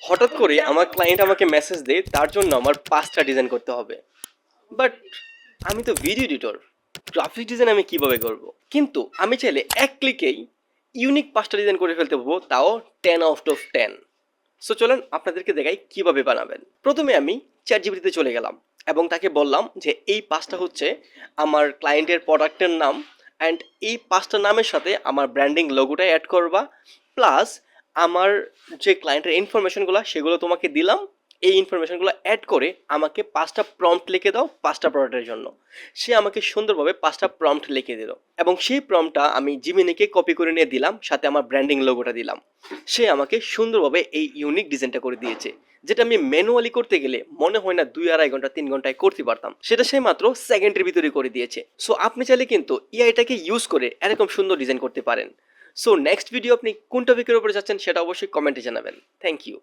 হঠাৎ করে আমার ক্লায়েন্ট আমাকে মেসেজ দেয় তার জন্য আমার 5টা ডিজাইন করতে হবে। বাট আমি তো ভিডিও এডিটর, গ্রাফিক ডিজাইন আমি কিভাবে করব? কিন্তু আমি চাইলে এক ক্লিকেই ইউনিক 5টা ডিজাইন করে ফেলতে পারবো, তাও 10 আউট অফ 10। সো চলেন আপনাদেরকে দেখাই কিভাবে বানাবেন। প্রথমে আমি চ্যাটজিপিটিতে চলে গেলাম এবং তাকে বললাম যে এই 5টা হচ্ছে আমার ক্লায়েন্টের প্রোডাক্টের নাম, অ্যান্ড এই 5টা নামের সাথে আমার ব্র্যান্ডিং লোগোটা অ্যাড করবা, প্লাস আমার যে ক্লায়েন্টের ইনফরমেশনগুলো সেগুলো তোমাকে দিলাম। এই ইনফরমেশনগুলো অ্যাড করে আমাকে 5টা প্রম্পট লিখে দাও 5টা প্রোডাক্টের জন্য। সে আমাকে সুন্দরভাবে 5টা প্রম্পট লিখে দিল এবং সেই প্রম্পটটা আমি জিমিনিকে কপি করে নিয়ে দিলাম, সাথে আমার ব্র্যান্ডিং লোগোটা দিলাম। সে আমাকে সুন্দরভাবে এই ইউনিক ডিজাইনটা করে দিয়েছে, যেটা আমি ম্যানুয়ালি করতে গেলে মনে হয় না 2-2.5 ঘন্টা 3 ঘন্টায় করতে পারতাম, সেটা সে মাত্র সেকেন্ডের ভিতরে করে দিয়েছে। সো আপনি চাইলে কিন্তু এআইটাকে ইউজ করে এরকম সুন্দর ডিজাইন করতে পারেন। সো নেক্সট ভিডিও আপনি কোন টপিকের উপরে যাচ্ছেন সেটা অবশ্যই কমেন্টে জানাবেন। Thank you.